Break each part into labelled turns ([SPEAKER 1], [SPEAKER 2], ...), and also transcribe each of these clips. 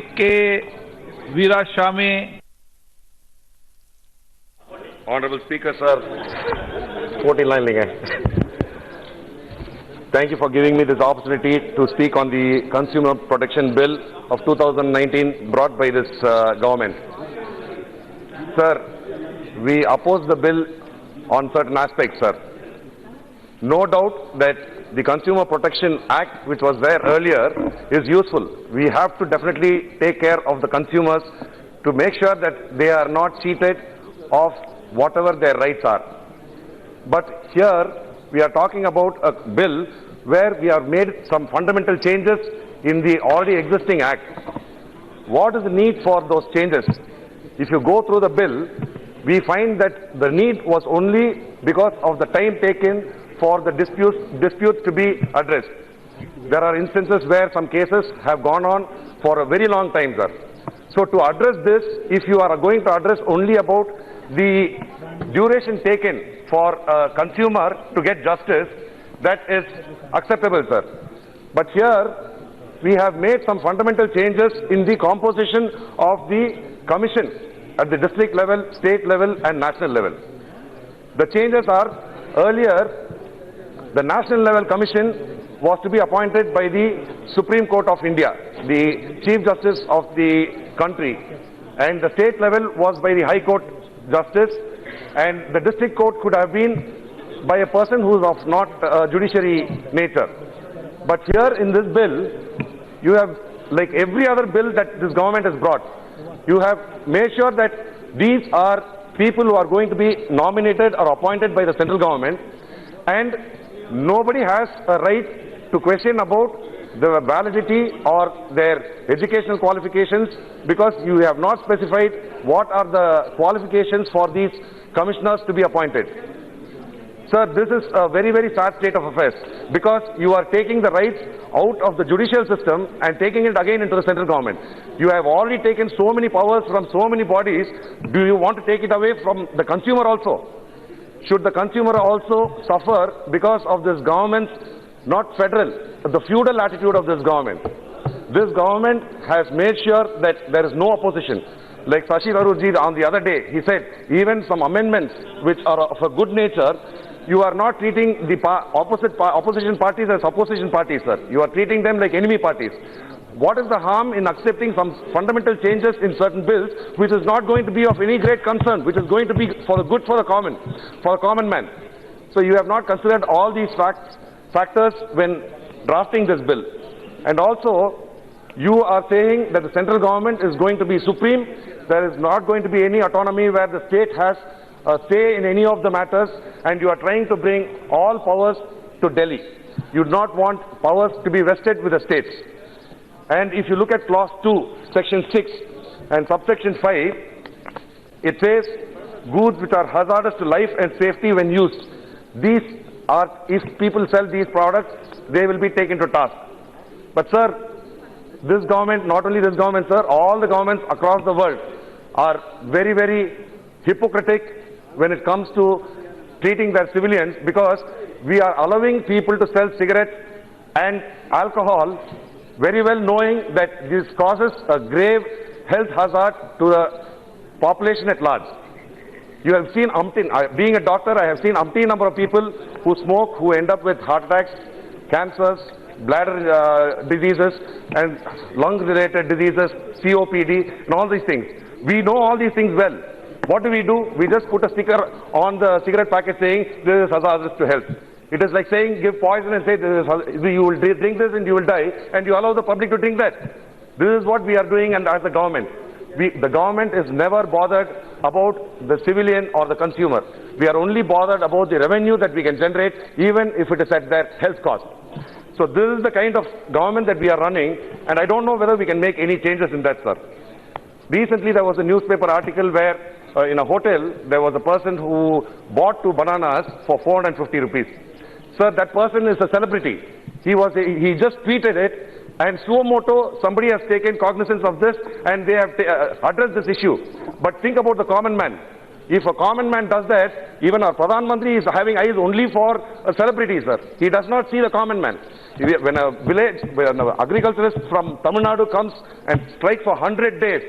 [SPEAKER 1] admk veerasamy.
[SPEAKER 2] Honorable Speaker, sir. 14 line again. Thank you for giving me this opportunity to speak on the Consumer Protection Bill of 2019 brought by this government. Sir, we oppose the bill on certain aspects, sir. No doubt that the Consumer Protection Act, which was there earlier, is useful. We have to definitely take care of the consumers to make sure that they are not cheated of whatever their rights are. But here we are talking about a bill where we have made some fundamental changes in the already existing act. What is the need for those changes? If you go through the bill, we find that the need was only because of the time taken for the disputes to be addressed. There are instances where some cases have gone on for a very long time, sir. So to address this, if you are going to address only about the duration taken for a consumer to get justice, that is acceptable, sir. But here we have made some fundamental changes in the composition of the commission at the district level, state level and national level. The changes are, earlier the national level commission was to be appointed by the Supreme Court of India, the Chief Justice of the country, and the state level was by the High Court Justice, and the district court could have been by a person who is of not judiciary nature. But here in this bill, you have, like every other bill that this government has brought, you have made sure that these are people who are going to be nominated or appointed by the central government, and nobody has a right to question about the validity or their educational qualifications, because you have not specified what are the qualifications for these commissioners to be appointed. Sir, this is a very, very sad state of affairs, because you are taking the rights out of the judicial system and taking it again into the central government. You have already taken so many powers from so many bodies. Do you want to take it away from the consumer also? Should the consumer also suffer because of this government's not federal, the feudal attitude of this government? This government has made sure that there is no opposition. Like Shashi Tharoorji on the other day, he said, even some amendments which are of a good nature, you are not treating the opposition parties as opposition parties, sir. You are treating them like enemy parties. What is the harm in accepting some fundamental changes in certain bills which is not going to be of any great concern, which is going to be for the good for the common man? So you have not considered all these factors when drafting this bill. And also, you are saying that the central government is going to be supreme. There is not going to be any autonomy where the state has a say in any of the matters, and you are trying to bring all powers to Delhi. You do not want powers to be vested with the states. And if you look at clause 2, section 6 and subsection 5, it says goods which are hazardous to life and safety when used. These are, if people sell these products, they will be taken to task. But sir, this government, not only this government, sir, all the governments across the world are very, very hypocritic when it comes to treating their civilians, because we are allowing people to sell cigarettes and alcohol, very well knowing that this causes a grave health hazard to the population at large. You have seen being a doctor, I have seen umpteen number of people who smoke, who end up with heart attacks, cancers, bladder diseases and lung-related diseases, COPD and all these things. We know all these things well. What do? We just put a sticker on the cigarette packet saying this is hazardous to health. It is like saying give poison and say this is, you will drink this and you will die, and you allow the public to drink that. This is what we are doing, and as a government. The government is never bothered about the civilian or the consumer. We are only bothered about the revenue that we can generate, even if it is at their health cost. So this is the kind of government that we are running, and I don't know whether we can make any changes in that, sir. Recently there was a newspaper article where in a hotel there was a person who bought 2 bananas for 450 rupees. Sir, that person is a celebrity. He just tweeted it, and suo moto, somebody has taken cognizance of this and they have addressed this issue. But think about the common man. If a common man does that, even our Pradhan Mantri is having eyes only for celebrities, sir. He does not see the common man. When an agriculturist from Tamil Nadu comes and strikes for 100 days,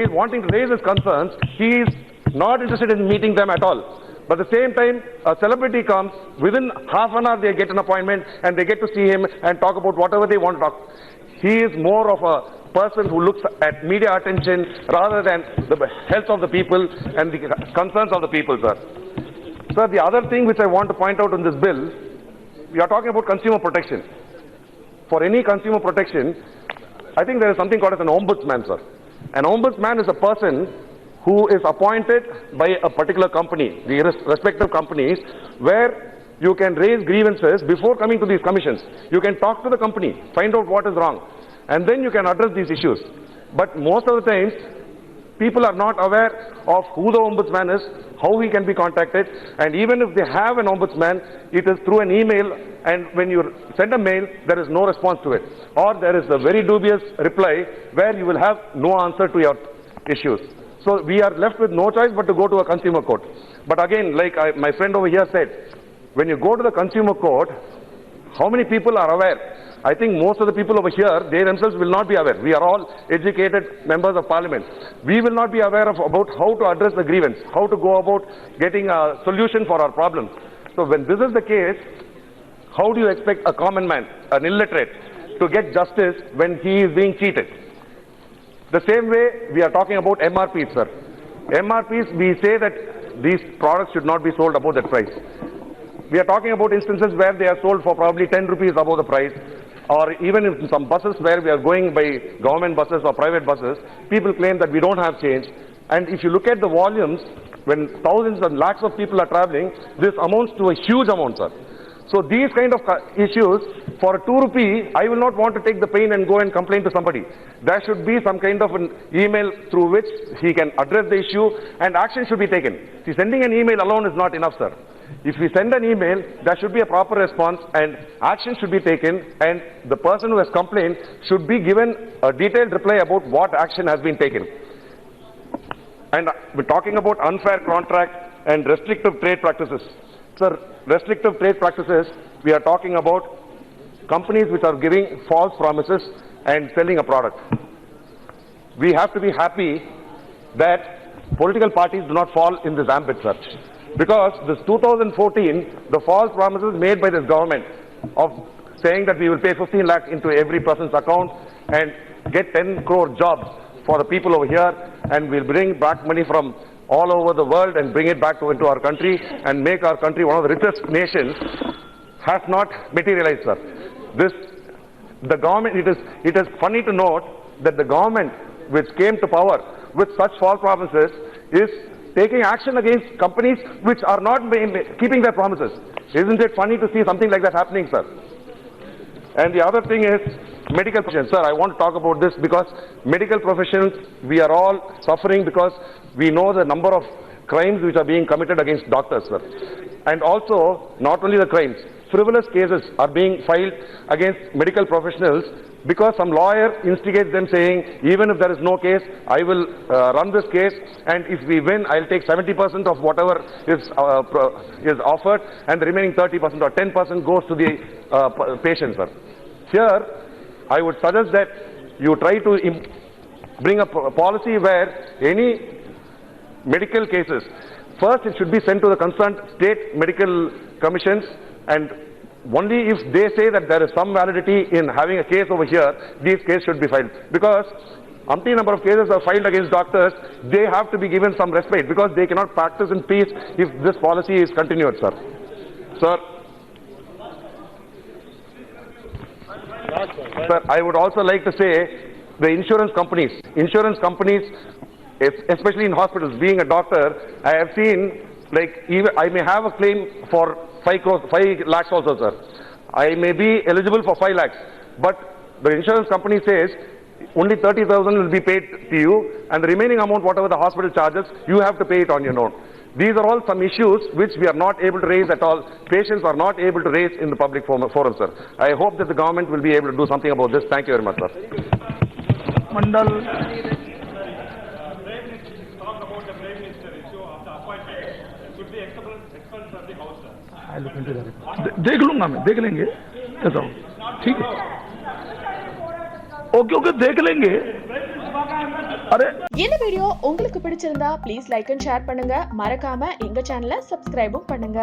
[SPEAKER 2] wanting to raise his concerns, he is not interested in meeting them at all. But at the same time, a celebrity comes, within half an hour they get an appointment and they get to see him and talk about whatever they want to talk. He is more of a person who looks at media attention rather than the health of the people and the concerns of the people, sir. Sir, the other thing which I want to point out in this bill, we are talking about consumer protection. For any consumer protection, I think there is something called as an ombudsman, sir. An ombudsman is a person who is appointed by a particular company, the respective companies, where you can raise grievances before coming to these commissions. You can talk to the company, find out what is wrong, and then you can address these issues. But most of the times, people are not aware of who the ombudsman is, how he can be contacted, and even if they have an ombudsman, it is through an email, and when you send a mail, there is no response to it. Or there is a very dubious reply where you will have no answer to your issues. So we are left with no choice but to go to a consumer court. But again, like my friend over here said, when you go to the consumer court, how many people are aware? I think most of the people over here, they themselves will not be aware. We are all educated members of parliament. We will not be aware of about how to address the grievance, how to go about getting a solution for our problem. So when this is the case, how do you expect a common man, an illiterate, to get justice when he is being cheated? The same way we are talking about MRPs, sir. MRPs, we say that these products should not be sold above that price. We are talking about instances where they are sold for probably 10 rupees above the price, or even in some buses where we are going by government buses or private buses, people claim that we don't have change. And if you look at the volumes, when thousands and lakhs of people are traveling, this amounts to a huge amount, sir. So these kind of issues, for 2 rupee, I will not want to take the pain and go and complain to somebody. There should be some kind of an email through which he can address the issue and action should be taken. See, sending an email alone is not enough, sir. If we send an email, there should be a proper response and action should be taken, and the person who has complained should be given a detailed reply about what action has been taken. And we're talking about unfair contract and restrictive trade practices. Sir, restrictive trade practices, we are talking about companies which are giving false promises and selling a product. We have to be happy that political parties do not fall in this ambit, sir. Because this 2014, the false promises made by this government of saying that we will pay 15 lakhs into every person's account and get 10 crore jobs for the people over here, and we'll bring back money from all over the world and bring it back into our country and make our country one of the richest nations, has not materialized, sir. The government, it is funny to note that the government which came to power with such false promises is taking action against companies which are not keeping their promises. Isn't it funny to see something like that happening, sir? And the other thing is medical professions. Sir, I want to talk about this because medical professions, we are all suffering because we know the number of crimes which are being committed against doctors, sir. And also, not only the crimes, frivolous cases are being filed against medical professionals because some lawyer instigates them saying, even if there is no case, I will run this case, and if we win, I'll take 70% of whatever is offered, and the remaining 30% or 10% goes to the patient, sir. Here, I would suggest that you try to bring a policy where any medical cases, first it should be sent to the concerned state medical commissions, and only if they say that there is some validity in having a case over here, these cases should be filed. Because umpteen number of cases are filed against doctors, they have to be given some respite because they cannot practice in peace if this policy is continued, sir. Sir, I would also like to say the insurance companies, especially in hospitals, being a doctor, I have seen, like, even I may have a claim for 5 lakhs also, sir. I may be eligible for 5 lakhs, but the insurance company says only 30,000 will be paid to you, and the remaining amount, whatever the hospital charges, you have to pay it on your own. These are all some issues which we are not able to raise at all. Patients are not able to raise in the public forum, sir. I hope that the government will be able to do something about this. Thank you very much, sir.
[SPEAKER 1] Mandal. देख लूंगा मैं, देख लेंगे, कैसा हो, ठीक है, okay okay देख लेंगे. अरे
[SPEAKER 3] இந்த வீடியோ உங்களுக்கு பிடிச்சிருந்தா ப்ளீஸ் லைக் அண்ட் ஷேர் பண்ணுங்க. மறக்காம எங்க சேனலை சப்ஸ்கிரைபும் பண்ணுங்க.